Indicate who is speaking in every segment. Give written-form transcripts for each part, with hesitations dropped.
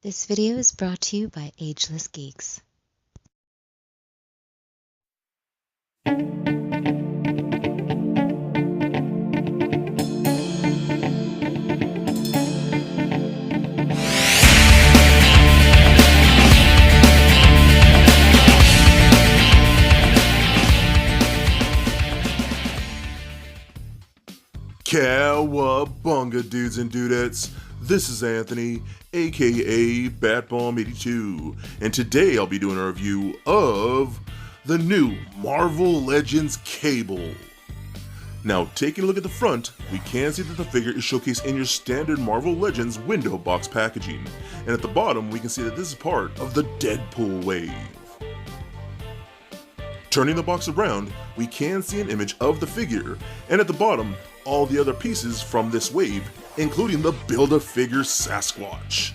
Speaker 1: This video is brought to you by Ageless Geeks.
Speaker 2: Cowabunga, dudes and dudettes. This is Anthony, aka Batbomb82, and today I'll be doing a review of the new Marvel Legends Cable. Now, taking a look at the front, we can see that the figure is showcased in your standard Marvel Legends window box packaging, and at the bottom we can see that this is part of the Deadpool wave. Turning the box around, we can see an image of the figure, and at the bottom, all the other pieces from this wave, including the Build-A-Figure Sasquatch.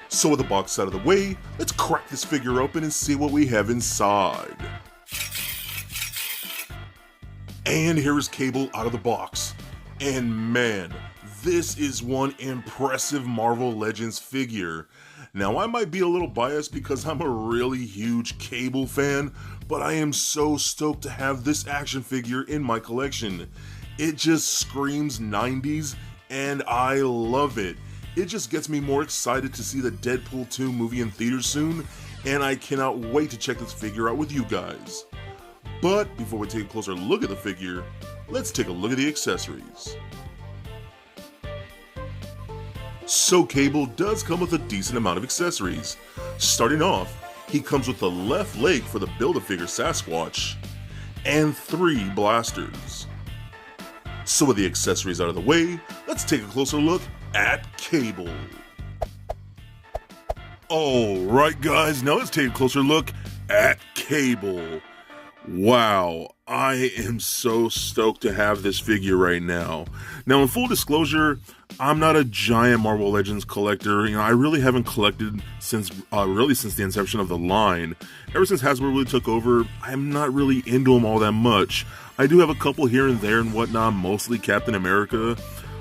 Speaker 2: So with the box out of the way, let's crack this figure open and see what we have inside. And here is Cable out of the box. And man, this is one impressive Marvel Legends figure. Now I might be a little biased because I'm a really huge Cable fan, but I am so stoked to have this action figure in my collection. It just screams 90s and I love it. It just gets me more excited to see the Deadpool 2 movie in theaters soon, and I cannot wait to check this figure out with you guys. But before we take a closer look at the figure, let's take a look at the accessories. So Cable does come with a decent amount of accessories. Starting off, he comes with the left leg for the Build-A-Figure Sasquatch, and 3 blasters. So with the accessories out of the way, let's take a closer look at Cable. Alright guys, now let's take a closer look at Cable. Wow, I am so stoked to have this figure right now. Now in full disclosure, I'm not a giant Marvel Legends collector. I really haven't collected since the inception of the line. Ever since Hasbro really took over, I'm not really into them all that much. I do have a couple here and there and whatnot, mostly Captain America,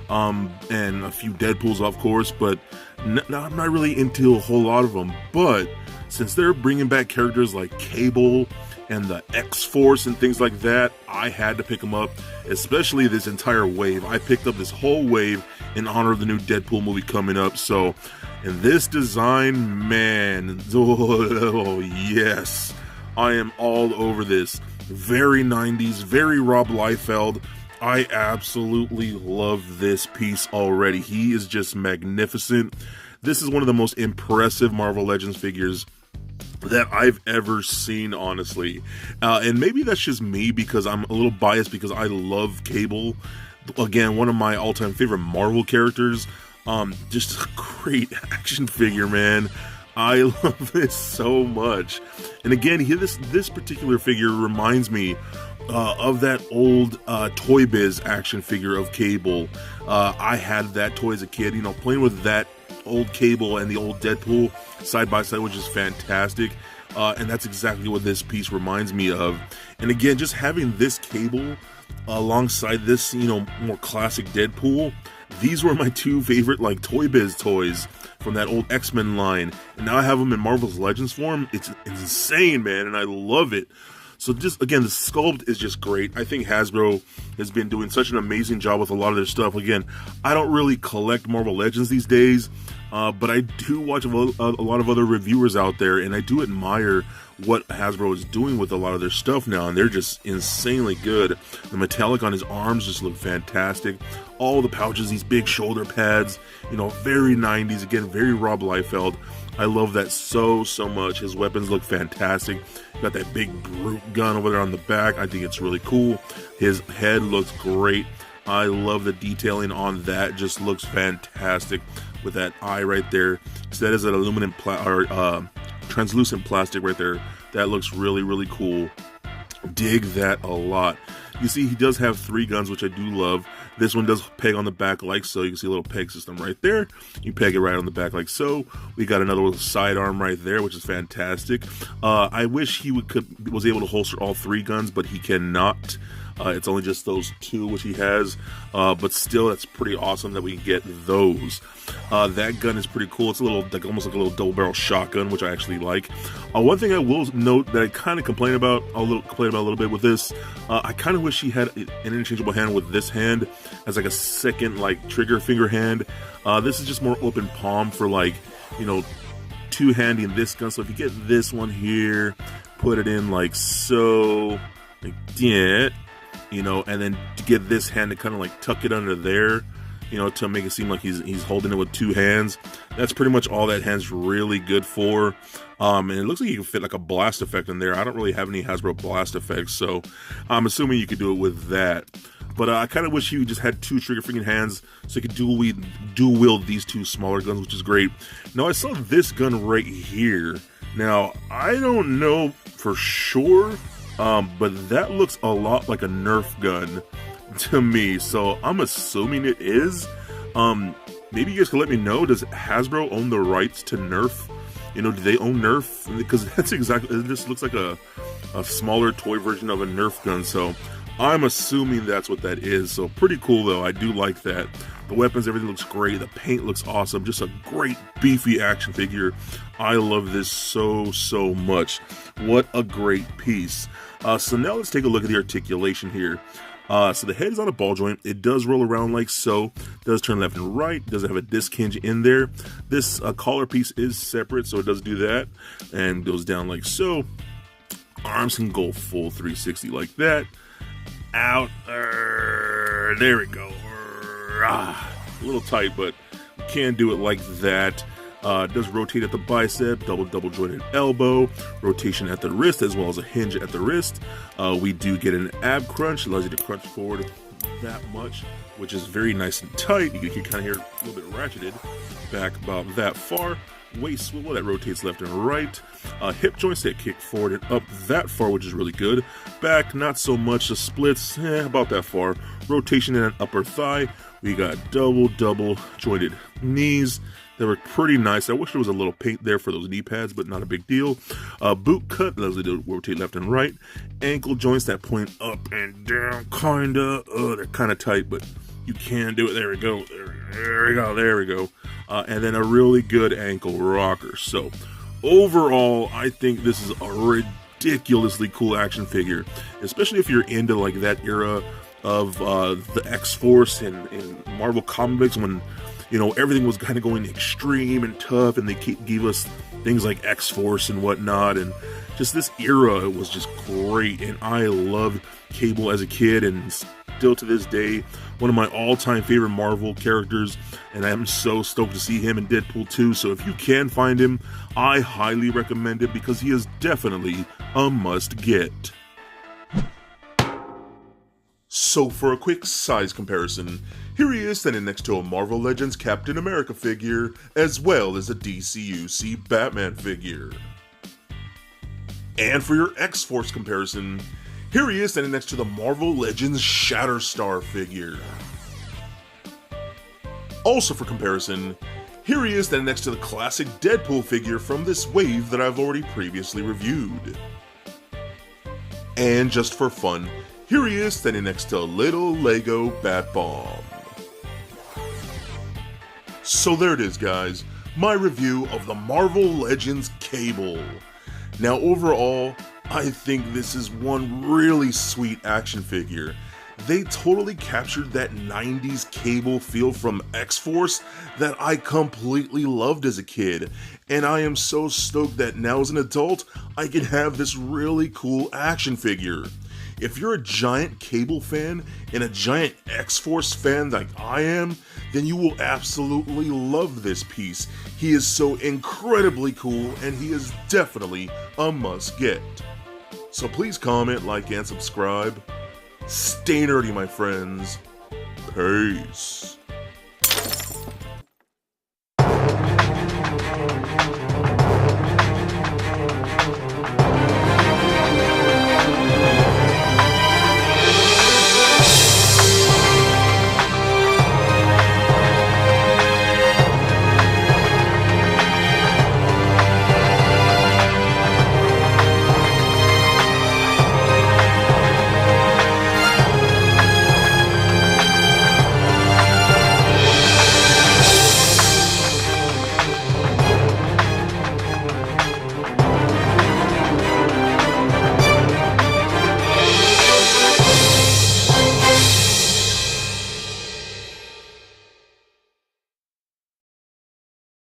Speaker 2: and a few Deadpools of course, but I'm not really into a whole lot of them. But since they're bringing back characters like Cable and the X-Force and things like that, I had to pick them up, especially this entire wave. I picked up this whole wave in honor of the new Deadpool movie coming up. So, in this design, man, oh yes, I am all over this. Very 90s, very Rob Liefeld. I absolutely love this piece already. He is just magnificent. This is one of the most impressive Marvel Legends figures that I've ever seen, honestly. And maybe that's just me because I'm a little biased because I love Cable. Again, one of my all-time favorite Marvel characters. Just a great action figure, man. I love this so much. And again, this particular figure reminds me of that old Toy Biz action figure of Cable. I had that toy as a kid, playing with that old Cable and the old Deadpool side by side, which is fantastic. And that's exactly what this piece reminds me of. And again, just having this Cable alongside this, more classic Deadpool, these were my 2 favorite Toy Biz toys from that old X-Men line, and now I have them in Marvel's Legends form. It's insane, man, and I love it. So just, again, the sculpt is just great. I think Hasbro has been doing such an amazing job with a lot of their stuff. Again, I don't really collect Marvel Legends these days, but I do watch a lot of other reviewers out there, and I do admire what Hasbro is doing with a lot of their stuff now, and they're just insanely good. The metallic on his arms just look fantastic. All the pouches, these big shoulder pads, very 90s, again, very Rob Liefeld. I love that so much. His weapons look fantastic. Got that big brute gun over there on the back. I think it's really cool. His head looks great. I love the detailing on that. Just looks fantastic with that eye right there. So that is an aluminum translucent plastic right there. That looks really cool. Dig that a lot. You see, he does have 3 guns, which I do love. This one does peg on the back like so. You can see a little peg system right there. You peg it right on the back like so. We got another little sidearm right there, which is fantastic. I wish he was able to holster all 3 guns, but he cannot. It's only just those two which he has, but still, that's pretty awesome that we can get those. That gun is pretty cool. It's a little, like almost like a little double barrel shotgun, which I actually like. One thing I will note that I kind of complain about a little bit with this, I kind of wish he had an interchangeable hand with this hand as like a second like trigger finger hand. This is just more open palm for like, you know, two-handing this gun. So if you get this one here, put it in like so, like that, you know, and then to get this hand to kind of like tuck it under there, you know, to make it seem like he's holding it with two hands. That's pretty much all that hand's really good for. And it looks like you can fit like a blast effect in there. I don't really have any Hasbro blast effects, so I'm assuming you could do it with that. But I kind of wish you just had two trigger finger hands so you could dual wield these two smaller guns, which is great. Now I saw this gun right here. Now I don't know for sure, but that looks a lot like a Nerf gun to me, so I'm assuming it is. Maybe you guys can let me know, does Hasbro own the rights to Nerf? You know, do they own Nerf? Because that's exactly, this looks like a smaller toy version of a Nerf gun, so I'm assuming that's what that is. So pretty cool though, I do like that. The weapons, everything looks great, the paint looks awesome, just a great beefy action figure. I love this so much. What a great piece. So now let's take a look at the articulation here. So the head is on a ball joint. It does roll around like so. Does turn left and right. Does have a disc hinge in there. This collar piece is separate, so it does do that. And goes down like so. Arms can go full 360 like that. Out. There we go. A little tight, but we can do it like that. It does rotate at the bicep, double jointed elbow, rotation at the wrist, as well as a hinge at the wrist. We do get an ab crunch, allows you to crunch forward that much, which is very nice and tight. You can kind of hear it a little bit ratcheted back about that far. Waist swivel that rotates left and right. Hip joints that kick forward and up that far, which is really good. Back, not so much. The splits, about that far. Rotation in an upper thigh. We got double jointed knees. They were pretty nice. I wish there was a little paint there for those knee pads, but not a big deal. Boot cut, allows you to rotate left and right. Ankle joints that point up and down, kinda. They're kind of tight, but you can do it. There we go. There we go. And then a really good ankle rocker. So overall, I think this is a ridiculously cool action figure, especially if you're into like that era of the X-Force and Marvel comics when, you know, everything was kind of going extreme and tough, and they gave us things like X-Force and whatnot, and just this era was just great. And I loved Cable as a kid, and still to this day, one of my all-time favorite Marvel characters, and I'm so stoked to see him in Deadpool 2. So if you can find him, I highly recommend it because he is definitely a must-get. So for a quick size comparison, here he is standing next to a Marvel Legends Captain America figure, as well as a DCUC Batman figure. And for your X-Force comparison, here he is standing next to the Marvel Legends Shatterstar figure. Also for comparison, here he is standing next to the classic Deadpool figure from this wave that I've already previously reviewed. And just for fun, here he is standing next to a little Lego Bat Bomb. So there it is, guys, my review of the Marvel Legends Cable. Now overall, I think this is one really sweet action figure. They totally captured that 90s Cable feel from X-Force that I completely loved as a kid, and I am so stoked that now as an adult, I can have this really cool action figure. If you're a giant Cable fan and a giant X-Force fan like I am, then you will absolutely love this piece. He is so incredibly cool, and he is definitely a must-get. So please comment, like, and subscribe. Stay nerdy, my friends. Peace.